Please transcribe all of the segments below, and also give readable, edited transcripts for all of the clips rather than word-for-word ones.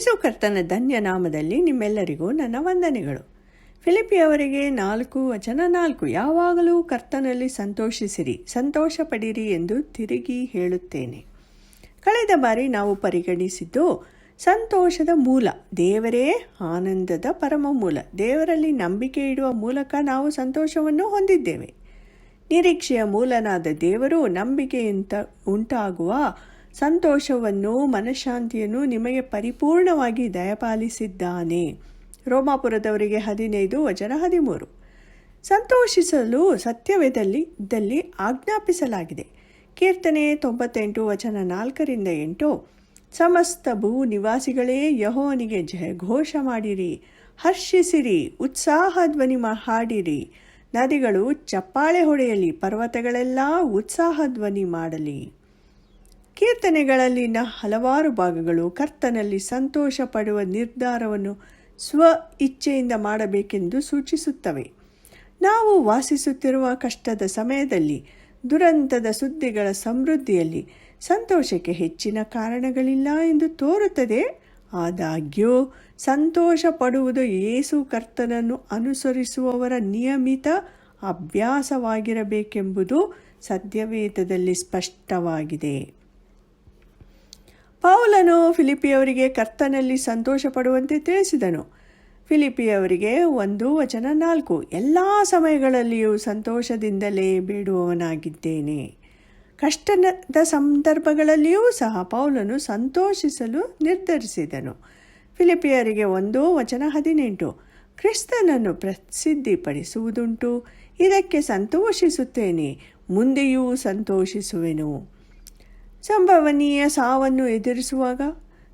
ಯೇಸು ಕರ್ತನ ಧನ್ಯ ನಾಮದಲ್ಲಿ ನಿಮ್ಮೆಲ್ಲರಿಗೂ ನನ್ನ ವಂದನೆಗಳು. ಫಿಲಿಪ್ಪಿಯವರಿಗೆ 4:4 ಯಾವಾಗಲೂ ಕರ್ತನಲ್ಲಿ ಸಂತೋಷಿಸಿರಿ, ಸಂತೋಷ ಪಡಿರಿ ಎಂದು ತಿರುಗಿ ಹೇಳುತ್ತೇನೆ. ಕಳೆದ ಬಾರಿ ನಾವು ಪರಿಗಣಿಸಿದ್ದು ಸಂತೋಷದ ಮೂಲ ದೇವರೇ, ಆನಂದದ ಪರಮ ಮೂಲ. ದೇವರಲ್ಲಿ ನಂಬಿಕೆ ಇಡುವ ಮೂಲಕ ನಾವು ಸಂತೋಷವನ್ನು ಹೊಂದಿದ್ದೇವೆ. ನಿರೀಕ್ಷೆಯ ಮೂಲನಾದ ದೇವರು ನಂಬಿಕೆಯಿಂದ ಉಂಟಾಗುವ ಸಂತೋಷವನ್ನು, ಮನಃಶಾಂತಿಯನ್ನು ನಿಮಗೆ ಪರಿಪೂರ್ಣವಾಗಿ ದಯಪಾಲಿಸಿದ್ದಾನೆ. ರೋಮಾಪುರದವರಿಗೆ 15:13. ಸಂತೋಷಿಸಲು ಸತ್ಯವೇದದಲ್ಲಿ ಆಜ್ಞಾಪಿಸಲಾಗಿದೆ. ಕೀರ್ತನೆ 98:4-8 ಸಮಸ್ತ ಭೂ ನಿವಾಸಿಗಳೇ ಯೆಹೋವನಿಗೆ ಜಯಘೋಷ ಮಾಡಿರಿ, ಹರ್ಷಿಸಿರಿ, ಉತ್ಸಾಹಧ್ವನಿ ಹಾಡಿರಿ. ನದಿಗಳು ಚಪ್ಪಾಳೆ ಹೊಡೆಯಲಿ, ಪರ್ವತಗಳೆಲ್ಲ ಉತ್ಸಾಹಧ್ವನಿ ಮಾಡಲಿ. ಕೀರ್ತನೆಗಳಲ್ಲಿನ ಹಲವಾರು ಭಾಗಗಳು ಕರ್ತನಲ್ಲಿ ಸಂತೋಷ ಪಡುವ ನಿರ್ಧಾರವನ್ನು ಸ್ವ ಇಚ್ಛೆಯಿಂದ ಮಾಡಬೇಕೆಂದು ಸೂಚಿಸುತ್ತವೆ. ನಾವು ವಾಸಿಸುತ್ತಿರುವ ಕಷ್ಟದ ಸಮಯದಲ್ಲಿ, ದುರಂತದ ಸುದ್ದಿಗಳ ಸಮೃದ್ಧಿಯಲ್ಲಿ ಸಂತೋಷಕ್ಕೆ ಹೆಚ್ಚಿನ ಕಾರಣಗಳಿಲ್ಲ ಎಂದು ತೋರುತ್ತದೆ. ಆದಾಗ್ಯೂ ಸಂತೋಷ ಪಡುವುದು ಯೇಸು ಕರ್ತನನ್ನು ಅನುಸರಿಸುವವರ ನಿಯಮಿತ ಅಭ್ಯಾಸವಾಗಿರಬೇಕೆಂಬುದು ಸತ್ಯವೇದದಲ್ಲಿ ಸ್ಪಷ್ಟವಾಗಿದೆ. ಪೌಲನು ಫಿಲಿಪ್ಪಿಯವರಿಗೆ ಕರ್ತನಲ್ಲಿ ಸಂತೋಷ ಪಡುವಂತೆ ತಿಳಿಸಿದನು. ಫಿಲಿಪ್ಪಿಯವರಿಗೆ 1:4 ಎಲ್ಲ ಸಮಯಗಳಲ್ಲಿಯೂ ಸಂತೋಷದಿಂದಲೇ ಬೇಡುವವನಾಗಿದ್ದೇನೆ. ಕಷ್ಟದ ಸಂದರ್ಭಗಳಲ್ಲಿಯೂ ಸಹ ಪೌಲನು ಸಂತೋಷಿಸಲು ನಿರ್ಧರಿಸಿದನು. ಫಿಲಿಪ್ಪಿಯರಿಗೆ 1:18 ಕ್ರಿಸ್ತನನ್ನು ಪ್ರಸಿದ್ಧಿಪಡಿಸುವುದುಂಟು, ಇದಕ್ಕೆ ಸಂತೋಷಿಸುತ್ತೇನೆ, ಮುಂದೆಯೂ ಸಂತೋಷಿಸುವೆನು. ಸಂಭವನೀಯ ಸಾವನ್ನು ಎದುರಿಸುವಾಗ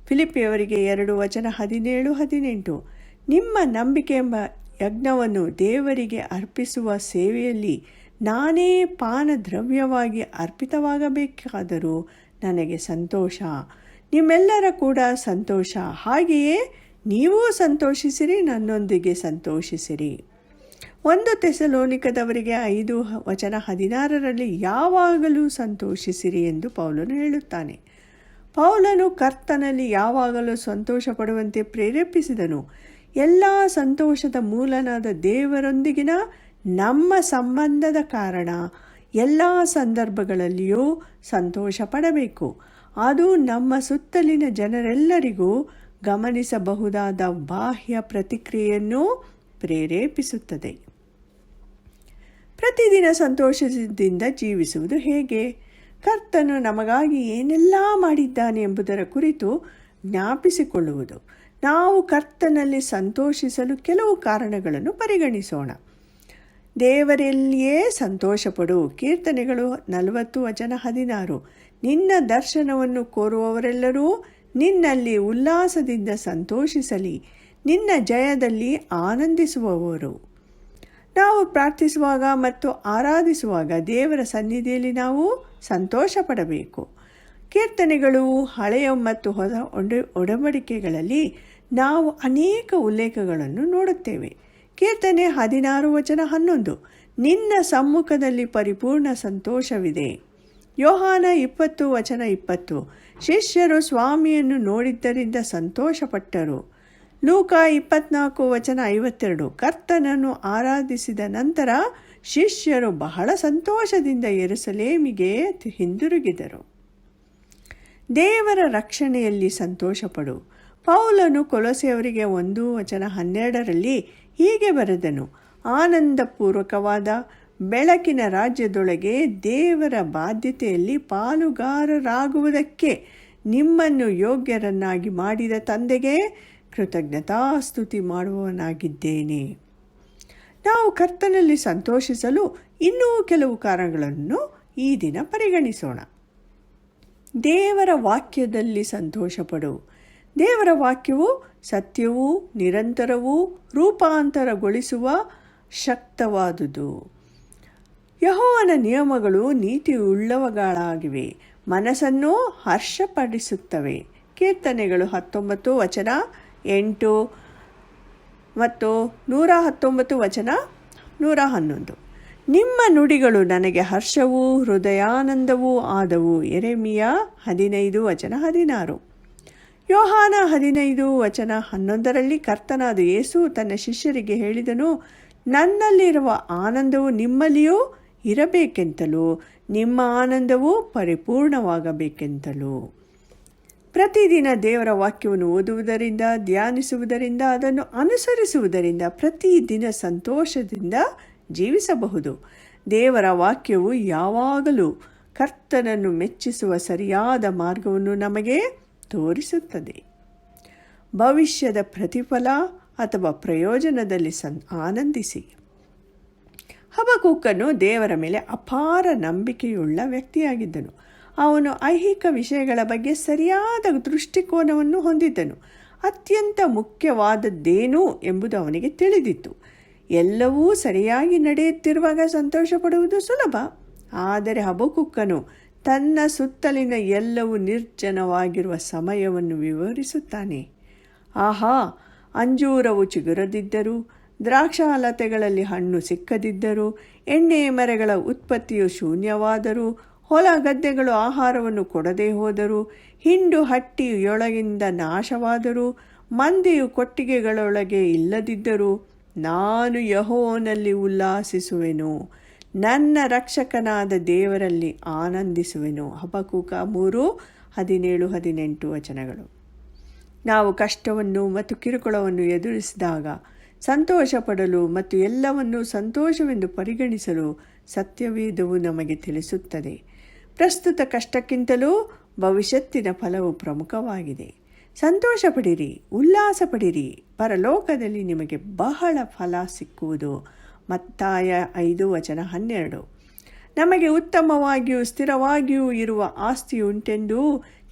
ಫಿಲಿಪ್ಪಿಯವರಿಗೆ 2:17-18 ನಿಮ್ಮ ನಂಬಿಕೆ ಎಂಬ ಯಜ್ಞವನ್ನು ದೇವರಿಗೆ ಅರ್ಪಿಸುವ ಸೇವೆಯಲ್ಲಿ ನಾನೇ ಪಾನದ್ರವ್ಯವಾಗಿ ಅರ್ಪಿತವಾಗಬೇಕಾದರೂ ನನಗೆ ಸಂತೋಷ, ನಿಮ್ಮೆಲ್ಲರ ಕೂಡ ಸಂತೋಷ. ಹಾಗೆಯೇ ನೀವೂ ಸಂತೋಷಿಸಿರಿ, ನನ್ನೊಂದಿಗೆ ಸಂತೋಷಿಸಿರಿ. 1 ಥೆಸಲೋನಿಕದವರಿಗೆ 5:16 ಯಾವಾಗಲೂ ಸಂತೋಷಿಸಿರಿ ಎಂದು ಪೌಲನು ಹೇಳುತ್ತಾನೆ. ಪೌಲನು ಕರ್ತನಲ್ಲಿ ಯಾವಾಗಲೂ ಸಂತೋಷ ಪಡುವಂತೆ ಪ್ರೇರೇಪಿಸಿದನು. ಎಲ್ಲ ಸಂತೋಷದ ಮೂಲನಾದ ದೇವರೊಂದಿಗಿನ ನಮ್ಮ ಸಂಬಂಧದ ಕಾರಣ ಎಲ್ಲ ಸಂದರ್ಭಗಳಲ್ಲಿಯೂ ಸಂತೋಷ ಪಡಬೇಕು. ಅದು ನಮ್ಮ ಸುತ್ತಲಿನ ಜನರೆಲ್ಲರಿಗೂ ಗಮನಿಸಬಹುದಾದ ಬಾಹ್ಯ ಪ್ರತಿಕ್ರಿಯೆಯನ್ನು ಪ್ರೇರೇಪಿಸುತ್ತದೆ. ಪ್ರತಿದಿನ ಸಂತೋಷದಿಂದ ಜೀವಿಸುವುದು ಹೇಗೆ? ಕರ್ತನು ನಮಗಾಗಿ ಏನೆಲ್ಲ ಮಾಡಿದ್ದಾನೆ ಎಂಬುದರ ಕುರಿತು ಜ್ಞಾಪಿಸಿಕೊಳ್ಳುವುದು. ನಾವು ಕರ್ತನಲ್ಲಿ ಸಂತೋಷಿಸಲು ಕೆಲವು ಕಾರಣಗಳನ್ನು ಪರಿಗಣಿಸೋಣ. ದೇವರಲ್ಲಿಯೇ ಸಂತೋಷಪಡು. ಕೀರ್ತನೆಗಳು 40:16 ನಿನ್ನ ದರ್ಶನವನ್ನು ಕೋರುವವರೆಲ್ಲರೂ ನಿನ್ನಲ್ಲಿ ಉಲ್ಲಾಸದಿಂದ ಸಂತೋಷಿಸಲಿ, ನಿನ್ನ ಜಯದಲ್ಲಿ ಆನಂದಿಸುವವರು. ನಾವು ಪ್ರಾರ್ಥಿಸುವಾಗ ಮತ್ತು ಆರಾಧಿಸುವಾಗ ದೇವರ ಸನ್ನಿಧಿಯಲ್ಲಿ ನಾವು ಸಂತೋಷ ಪಡಬೇಕು. ಕೀರ್ತನೆಗಳು, ಹಳೆಯ ಮತ್ತು ಹೊಸ ಒಡಂಬಡಿಕೆಗಳಲ್ಲಿ ನಾವು ಅನೇಕ ಉಲ್ಲೇಖಗಳನ್ನು ನೋಡುತ್ತೇವೆ. ಕೀರ್ತನೆ 16:11 ನಿನ್ನ ಸಮ್ಮುಖದಲ್ಲಿ ಪರಿಪೂರ್ಣ ಸಂತೋಷವಿದೆ. ಯೋಹಾನ 20:20 ಶಿಷ್ಯರು ಸ್ವಾಮಿಯನ್ನು ನೋಡಿದ್ದರಿಂದ ಸಂತೋಷಪಟ್ಟರು. ಲೂಕ 24:52 ಕರ್ತನನ್ನು ಆರಾಧಿಸಿದ ನಂತರ ಶಿಷ್ಯರು ಬಹಳ ಸಂತೋಷದಿಂದ ಯೆರೂಸಲೇಮಿಗೆ ಹಿಂದಿರುಗಿದರು. ದೇವರ ರಕ್ಷಣೆಯಲ್ಲಿ ಸಂತೋಷಪಡು. ಪೌಲನು ಕೊಲೊಸೆಯವರಿಗೆ 1:12 ಹೀಗೆ ಬರೆದನು, ಆನಂದಪೂರ್ವಕವಾದ ಬೆಳಕಿನ ರಾಜ್ಯದೊಳಗೆ ದೇವರ ಬಾಧ್ಯತೆಯಲ್ಲಿ ಪಾಲುಗಾರರಾಗುವುದಕ್ಕೆ ನಿಮ್ಮನ್ನು ಯೋಗ್ಯರನ್ನಾಗಿ ಮಾಡಿದ ತಂದೆಗೆ ಕೃತಜ್ಞತಾಸ್ತುತಿ ಮಾಡುವವನಾಗಿದ್ದೇನೆ. ನಾವು ಕರ್ತನಲ್ಲಿ ಸಂತೋಷಿಸಲು ಇನ್ನೂ ಕೆಲವು ಕಾರಣಗಳನ್ನು ಈ ದಿನ ಪರಿಗಣಿಸೋಣ. ದೇವರ ವಾಕ್ಯದಲ್ಲಿ ಸಂತೋಷಪಡು. ದೇವರ ವಾಕ್ಯವು ಸತ್ಯವೂ ನಿರಂತರವೂ ರೂಪಾಂತರಗೊಳಿಸುವ ಶಕ್ತವಾದುದು. ಯೆಹೋವನ ನಿಯಮಗಳು ನೀತಿಯುಳ್ಳವುಗಳಾಗಿವೆ, ಮನಸ್ಸನ್ನು ಹರ್ಷಪಡಿಸುತ್ತವೆ. ಕೀರ್ತನೆಗಳು 19:8 ಮತ್ತು 119:111 ನಿಮ್ಮ ನುಡಿಗಳು ನನಗೆ ಹರ್ಷವೂ ಹೃದಯಾನಂದವೂ ಆದವು. ಯೆರೆಮೀಯ 15:16 ಯೋಹಾನ 15:11 ಕರ್ತನಾದ ಯೇಸು ತನ್ನ ಶಿಷ್ಯರಿಗೆ ಹೇಳಿದನು, ನನ್ನಲ್ಲಿರುವ ಆನಂದವು ನಿಮ್ಮಲ್ಲಿಯೂ ಇರಬೇಕೆಂತಲೂ ನಿಮ್ಮ ಆನಂದವು ಪರಿಪೂರ್ಣವಾಗಬೇಕೆಂತಲೂ. ಪ್ರತಿದಿನ ದೇವರ ವಾಕ್ಯವನ್ನು ಓದುವುದರಿಂದ, ಧ್ಯಾನಿಸುವುದರಿಂದ, ಅದನ್ನು ಅನುಸರಿಸುವುದರಿಂದ ಪ್ರತಿದಿನ ಸಂತೋಷದಿಂದ ಜೀವಿಸಬಹುದು. ದೇವರ ವಾಕ್ಯವು ಯಾವಾಗಲೂ ಕರ್ತನನ್ನು ಮೆಚ್ಚಿಸುವ ಸರಿಯಾದ ಮಾರ್ಗವನ್ನು ನಮಗೆ ತೋರಿಸುತ್ತದೆ. ಭವಿಷ್ಯದ ಪ್ರತಿಫಲ ಅಥವಾ ಪ್ರಯೋಜನದಲ್ಲಿ ಆನಂದಿಸಿ. ಹಬಕ್ಕೂಕನು ದೇವರ ಮೇಲೆ ಅಪಾರ ನಂಬಿಕೆಯುಳ್ಳ ವ್ಯಕ್ತಿಯಾಗಿದ್ದನು. ಅವನು ಐಹಿಕ ವಿಷಯಗಳ ಬಗ್ಗೆ ಸರಿಯಾದ ದೃಷ್ಟಿಕೋನವನ್ನು ಹೊಂದಿದ್ದನು. ಅತ್ಯಂತ ಮುಖ್ಯವಾದದ್ದೇನು ಎಂಬುದು ಅವನಿಗೆ ತಿಳಿದಿತ್ತು. ಎಲ್ಲವೂ ಸರಿಯಾಗಿ ನಡೆಯುತ್ತಿರುವಾಗ ಸಂತೋಷ ಪಡುವುದು ಸುಲಭ. ಆದರೆ ಹಬಕ್ಕೂಕನು ತನ್ನ ಸುತ್ತಲಿನ ಎಲ್ಲವೂ ನಿರ್ಜನವಾಗಿರುವ ಸಮಯವನ್ನು ವಿವರಿಸುತ್ತಾನೆ. ಆಹಾ, ಅಂಜೂರವು ಚಿಗುರದಿದ್ದರೂ, ದ್ರಾಕ್ಷಾಲತೆಗಳಲ್ಲಿ ಹಣ್ಣು ಸಿಕ್ಕದಿದ್ದರೂ, ಎಣ್ಣೆಯ ಮರಗಳ ಉತ್ಪತ್ತಿಯು ಶೂನ್ಯವಾದರೂ, ಹೊಲ ಗದ್ದೆಗಳು ಆಹಾರವನ್ನು ಕೊಡದೇ ಹೋದರೂ, ಹಿಂಡು ಹಟ್ಟಿಯೊಳಗಿಂದ ನಾಶವಾದರೂ, ಮಂದೆಯು ಕೊಟ್ಟಿಗೆಗಳೊಳಗೆ ಇಲ್ಲದಿದ್ದರೂ, ನಾನು ಯೆಹೋವನಲ್ಲಿ ಉಲ್ಲಾಸಿಸುವೆನು, ನನ್ನ ರಕ್ಷಕನಾದ ದೇವರಲ್ಲಿ ಆನಂದಿಸುವೆನು. ಹಬಕ್ಕೂಕ 3:17-18. ನಾವು ಕಷ್ಟವನ್ನು ಮತ್ತು ಕಿರುಕುಳವನ್ನು ಎದುರಿಸಿದಾಗ ಸಂತೋಷಪಡಲು ಮತ್ತು ಎಲ್ಲವನ್ನೂ ಸಂತೋಷವೆಂದು ಪರಿಗಣಿಸಲು ಸತ್ಯವೇದವು ನಮಗೆ ತಿಳಿಸುತ್ತದೆ. ಪ್ರಸ್ತುತ ಕಷ್ಟಕ್ಕಿಂತಲೂ ಭವಿಷ್ಯತ್ತಿನ ಫಲವು ಪ್ರಮುಖವಾಗಿದೆ. ಸಂತೋಷ ಪಡಿರಿ, ಉಲ್ಲಾಸ ಪಡಿರಿ, ಪರಲೋಕದಲ್ಲಿ ನಿಮಗೆ ಬಹಳ ಫಲ ಸಿಕ್ಕುವುದು. ಮತ್ತಾಯ 5:12. ನಮಗೆ ಉತ್ತಮವಾಗಿಯೂ ಸ್ಥಿರವಾಗಿಯೂ ಇರುವ ಆಸ್ತಿಯುಂಟೆಂದು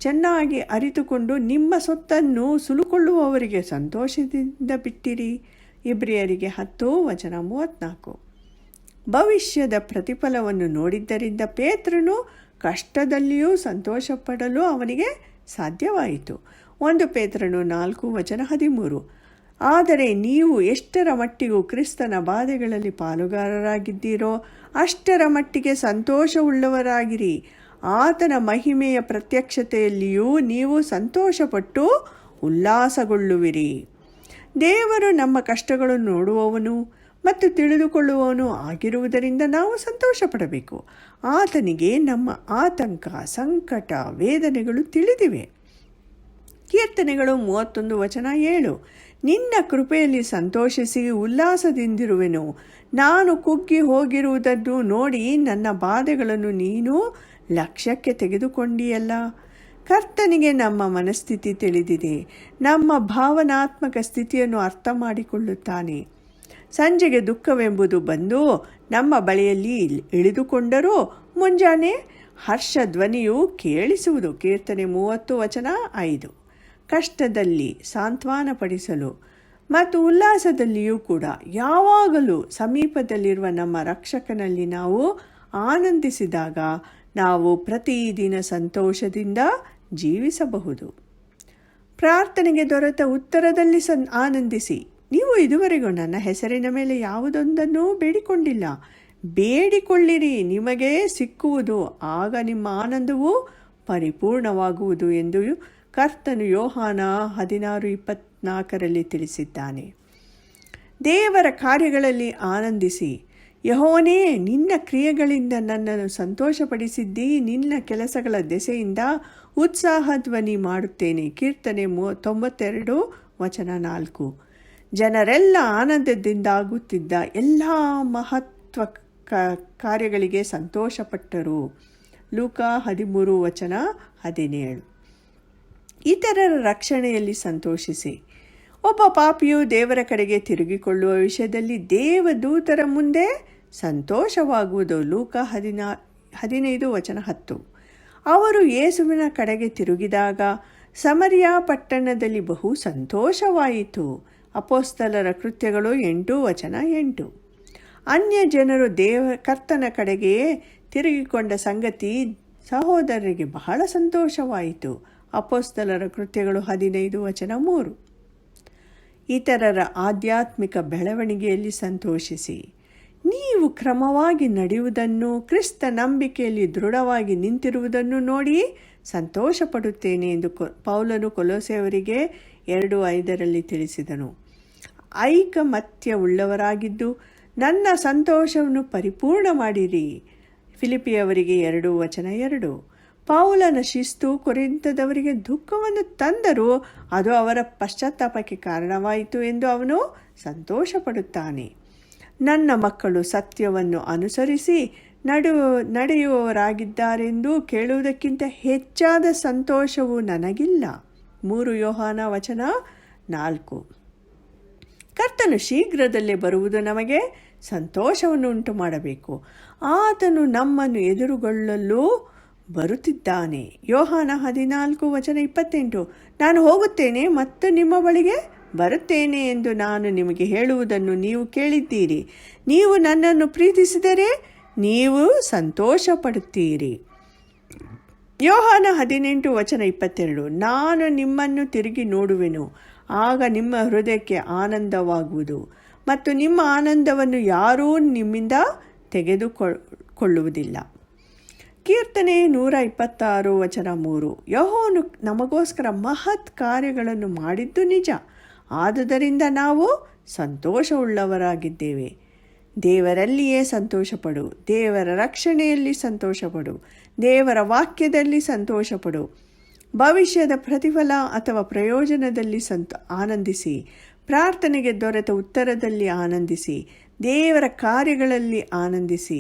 ಚೆನ್ನಾಗಿ ಅರಿತುಕೊಂಡು ನಿಮ್ಮ ಸೊತ್ತನ್ನು ಸುಲುಕೊಳ್ಳುವವರಿಗೆ ಸಂತೋಷದಿಂದ ಬಿಟ್ಟಿರಿ. ಇಬ್ರಿಯರಿಗೆ 10:34. ಭವಿಷ್ಯದ ಪ್ರತಿಫಲವನ್ನು ನೋಡಿದ್ದರಿಂದ ಪೇತ್ರನು ಕಷ್ಟದಲ್ಲಿಯೂ ಸಂತೋಷಪಡಲು ಅವನಿಗೆ ಸಾಧ್ಯವಾಯಿತು. 1 ಪೇತ್ರನು 4:13. ಆದರೆ ನೀವು ಎಷ್ಟರ ಮಟ್ಟಿಗೂ ಕ್ರಿಸ್ತನ ಬಾಧೆಗಳಲ್ಲಿ ಪಾಲುಗಾರರಾಗಿದ್ದೀರೋ ಅಷ್ಟರ ಮಟ್ಟಿಗೆ ಸಂತೋಷವುಳ್ಳವರಾಗಿರಿ. ಆತನ ಮಹಿಮೆಯ ಪ್ರತ್ಯಕ್ಷತೆಯಲ್ಲಿಯೂ ನೀವು ಸಂತೋಷಪಟ್ಟು ಉಲ್ಲಾಸಗೊಳ್ಳುವಿರಿ. ದೇವರು ನಮ್ಮ ಕಷ್ಟಗಳನ್ನು ನೋಡುವವನು ಮತ್ತು ತಿಳಿದುಕೊಳ್ಳುವವನು ಆಗಿರುವುದರಿಂದ ನಾವು ಸಂತೋಷ ಪಡಬೇಕು. ಆತನಿಗೆ ನಮ್ಮ ಆತಂಕ, ಸಂಕಟ, ವೇದನೆಗಳು ತಿಳಿದಿವೆ. ಕೀರ್ತನೆಗಳು 31:7. ನಿನ್ನ ಕೃಪೆಯಲ್ಲಿ ಸಂತೋಷಿಸಿ ಉಲ್ಲಾಸದಿಂದಿರುವೆನು. ನಾನು ಕುಗ್ಗಿ ಹೋಗಿರುವುದನ್ನು ನೋಡಿ ನನ್ನ ಬಾಧೆಗಳನ್ನು ನೀನು ಲಕ್ಷ್ಯಕ್ಕೆ ತೆಗೆದುಕೊಂಡಿಯಲ್ಲ. ಕರ್ತನಿಗೆ ನಮ್ಮ ಮನಸ್ಥಿತಿ ತಿಳಿದಿದೆ. ನಮ್ಮ ಭಾವನಾತ್ಮಕ ಸ್ಥಿತಿಯನ್ನು ಅರ್ಥ ಮಾಡಿಕೊಳ್ಳುತ್ತಾನೆ. ಸಂಜೆಗೆ ದುಃಖವೆಂಬುದು ಬಂದು ನಮ್ಮ ಬಳಿಯಲ್ಲಿ ಇಳಿದುಕೊಂಡರೂ ಮುಂಜಾನೆ ಹರ್ಷ ಧ್ವನಿಯು ಕೇಳಿಸುವುದು. ಕೀರ್ತನೆ 30:5. ಕಷ್ಟದಲ್ಲಿ ಸಾಂತ್ವನಪಡಿಸಲು ಮತ್ತು ಉಲ್ಲಾಸದಲ್ಲಿಯೂ ಕೂಡ ಯಾವಾಗಲೂ ಸಮೀಪದಲ್ಲಿರುವ ನಮ್ಮ ರಕ್ಷಕನಲ್ಲಿ ನಾವು ಆನಂದಿಸಿದಾಗ ನಾವು ಪ್ರತಿದಿನ ಸಂತೋಷದಿಂದ ಜೀವಿಸಬಹುದು. ಪ್ರಾರ್ಥನೆಗೆ ದೊರೆತ ಉತ್ತರದಲ್ಲಿ ಆನಂದಿಸಿ. ನೀವು ಇದುವರೆಗೂ ನನ್ನ ಹೆಸರಿನ ಮೇಲೆ ಯಾವುದೊಂದನ್ನೂ ಬೇಡಿಕೊಂಡಿಲ್ಲ. ಬೇಡಿಕೊಳ್ಳಿರಿ, ನಿಮಗೆ ಸಿಕ್ಕುವುದು, ಆಗ ನಿಮ್ಮ ಆನಂದವು ಪರಿಪೂರ್ಣವಾಗುವುದು ಎಂದು ಕರ್ತನು ಯೋಹಾನ 16:24 ತಿಳಿಸಿದ್ದಾನೆ. ದೇವರ ಕಾರ್ಯಗಳಲ್ಲಿ ಆನಂದಿಸಿ. ಯೆಹೋವನೇ, ನಿನ್ನ ಕ್ರಿಯೆಗಳಿಂದ ನನ್ನನ್ನು ಸಂತೋಷಪಡಿಸಿದ್ದಿ. ನಿನ್ನ ಕೆಲಸಗಳ ದೆಸೆಯಿಂದ ಉತ್ಸಾಹಧ್ವನಿ ಮಾಡುತ್ತೇನೆ. ಕೀರ್ತನೆ 92:4. ಜನರೆಲ್ಲ ಆನಂದದಿಂದಾಗುತ್ತಿದ್ದ ಎಲ್ಲ ಮಹತ್ವ ಕಾರ್ಯಗಳಿಗೆ ಸಂತೋಷಪಟ್ಟರು. ಲೂಕ 13:17. ಇತರರ ರಕ್ಷಣೆಯಲ್ಲಿ ಸಂತೋಷಿಸಿ. ಒಬ್ಬ ಪಾಪಿಯು ದೇವರ ಕಡೆಗೆ ತಿರುಗಿಕೊಳ್ಳುವ ವಿಷಯದಲ್ಲಿ ದೇವದೂತರ ಮುಂದೆ ಸಂತೋಷವಾಗುವುದು. ಲೂಕ 15:10. ಅವರು ಯೇಸುವಿನ ಕಡೆಗೆ ತಿರುಗಿದಾಗ ಸಮರಿಯಾ ಪಟ್ಟಣದಲ್ಲಿ ಬಹು ಸಂತೋಷವಾಯಿತು. ಅಪೊಸ್ತಲರ ಕೃತ್ಯಗಳು 8:8. ಅನ್ಯ ಜನರು ಕರ್ತನ ಕಡೆಗೆ ತಿರುಗಿಕೊಂಡ ಸಂಗತಿ ಸಹೋದರರಿಗೆ ಬಹಳ ಸಂತೋಷವಾಯಿತು. ಅಪೊಸ್ತಲರ ಕೃತ್ಯಗಳು 15:3. ಇತರರ ಆಧ್ಯಾತ್ಮಿಕ ಬೆಳವಣಿಗೆಯಲ್ಲಿ ಸಂತೋಷಿಸಿ. ನೀವು ಕ್ರಮವಾಗಿ ನಡೆಯುವುದನ್ನು, ಕ್ರಿಸ್ತ ನಂಬಿಕೆಯಲ್ಲಿ ದೃಢವಾಗಿ ನಿಂತಿರುವುದನ್ನು ನೋಡಿ ಸಂತೋಷಪಡುತ್ತೇನೆ ಎಂದು ಪೌಲನು ಕೊಲೊಸೆಯವರಿಗೆ 2:5 ತಿಳಿಸಿದನು. ಐಕಮತ್ಯವುಳ್ಳವರಾಗಿದ್ದು ನನ್ನ ಸಂತೋಷವನ್ನು ಪರಿಪೂರ್ಣ ಮಾಡಿರಿ. ಫಿಲಿಪಿಯವರಿಗೆ 2:2. ಪೌಲನ ಶಿಸ್ತು ಕೊರಿಂಥದವರಿಗೆ ದುಃಖವನ್ನು ತಂದರೂ ಅದು ಅವರ ಪಶ್ಚಾತ್ತಾಪಕ್ಕೆ ಕಾರಣವಾಯಿತು ಎಂದು ಅವನು ಸಂತೋಷಪಡುತ್ತಾನೆ. ನನ್ನ ಮಕ್ಕಳು ಸತ್ಯವನ್ನು ಅನುಸರಿಸಿ ನಡೆಯುವವರಾಗಿದ್ದಾರೆಂದು ಕೇಳುವುದಕ್ಕಿಂತ ಹೆಚ್ಚಾದ ಸಂತೋಷವು ನನಗಿಲ್ಲ. 3 ಯೋಹಾನ 4. ಕರ್ತನು ಶೀಘ್ರದಲ್ಲೇ ಬರುವುದು ನಮಗೆ ಸಂತೋಷವನ್ನು ಉಂಟು ಮಾಡಬೇಕು. ಆತನು ನಮ್ಮನ್ನು ಎದುರುಗೊಳ್ಳಲು ಬರುತ್ತಿದ್ದಾನೆ. ಯೋಹಾನ 14:28. ನಾನು ಹೋಗುತ್ತೇನೆ ಮತ್ತು ನಿಮ್ಮ ಬಳಿಗೆ ಬರುತ್ತೇನೆ ಎಂದು ನಾನು ನಿಮಗೆ ಹೇಳುವುದನ್ನು ನೀವು ಕೇಳಿದ್ದೀರಿ. ನೀವು ನನ್ನನ್ನು ಪ್ರೀತಿಸಿದರೆ ನೀವು ಸಂತೋಷಪಡುತ್ತೀರಿ. ಯೋಹಾನ 18:22. ನಾನು ನಿಮ್ಮನ್ನು ತಿರುಗಿ ನೋಡುವೆನು, ಆಗ ನಿಮ್ಮ ಹೃದಯಕ್ಕೆ ಆನಂದವಾಗುವುದು ಮತ್ತು ನಿಮ್ಮ ಆನಂದವನ್ನು ಯಾರೂ ನಿಮ್ಮಿಂದ ತೆಗೆದುಕೊಳ್ಳುವುದಿಲ್ಲ. ಕೀರ್ತನೆ 126:3. ಯೆಹೋವನು ನಮಗೋಸ್ಕರ ಮಹತ್ ಕಾರ್ಯಗಳನ್ನು ಮಾಡಿದ್ದು ನಿಜ, ಆದುದರಿಂದ ನಾವು ಸಂತೋಷವುಳ್ಳವರಾಗಿದ್ದೇವೆ. ದೇವರಲ್ಲಿಯೇ ಸಂತೋಷಪಡು, ದೇವರ ರಕ್ಷಣೆಯಲ್ಲಿ ಸಂತೋಷಪಡು, ದೇವರ ವಾಕ್ಯದಲ್ಲಿ ಸಂತೋಷಪಡು. ಭವಿಷ್ಯದ ಪ್ರತಿಫಲ ಅಥವಾ ಪ್ರಯೋಜನದಲ್ಲಿ ಆನಂದಿಸಿ, ಪ್ರಾರ್ಥನೆಗೆ ದೊರೆತ ಉತ್ತರದಲ್ಲಿ ಆನಂದಿಸಿ, ದೇವರ ಕಾರ್ಯಗಳಲ್ಲಿ ಆನಂದಿಸಿ,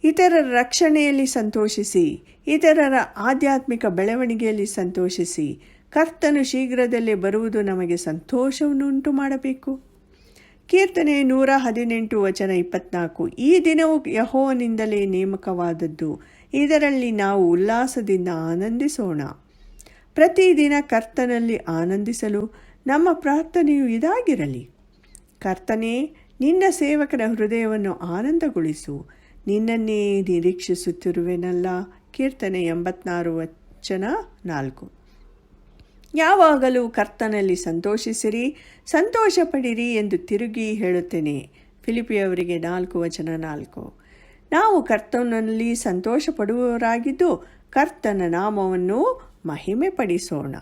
ಇತರರ ರಕ್ಷಣೆಯಲ್ಲಿ ಸಂತೋಷಿಸಿ, ಇತರರ ಆಧ್ಯಾತ್ಮಿಕ ಬೆಳವಣಿಗೆಯಲ್ಲಿ ಸಂತೋಷಿಸಿ. ಕರ್ತನು ಶೀಘ್ರದಲ್ಲೇ ಬರುವುದು ನಮಗೆ ಸಂತೋಷವನ್ನು ಉಂಟು ಮಾಡಬೇಕು. ಕೀರ್ತನೆ 118:24. ಈ ದಿನವು ಯೆಹೋವನಿಂದಲೇ ನೇಮಕವಾದದ್ದು, ಇದರಲ್ಲಿ ನಾವು ಉಲ್ಲಾಸದಿಂದ ಆನಂದಿಸೋಣ. ಪ್ರತಿದಿನ ಕರ್ತನಲ್ಲಿ ಆನಂದಿಸಲು ನಮ್ಮ ಪ್ರಾರ್ಥನೆಯು ಇದಾಗಿರಲಿ. ಕರ್ತನೇ, ನಿನ್ನ ಸೇವಕರ ಹೃದಯವನ್ನು ಆನಂದಗೊಳಿಸು, ನಿನ್ನನ್ನೇ ನಿರೀಕ್ಷಿಸುತ್ತಿರುವೆನಲ್ಲ. ಕೀರ್ತನೆ 86:4. ಯಾವಾಗಲೂ ಕರ್ತನಲ್ಲಿ ಸಂತೋಷಿಸಿರಿ, ಸಂತೋಷಪಡಿರಿ ಎಂದು ತಿರುಗಿ ಹೇಳುತ್ತೇನೆ. ಫಿಲಿಪಿಯವರಿಗೆ 4:4. ನಾವು ಕರ್ತನಲ್ಲಿ ಸಂತೋಷಪಡುವವರಾಗಿದ್ದು ಕರ್ತನ ನಾಮವನ್ನು ಮಹಿಮೆ ಪಡಿಸೋಣ.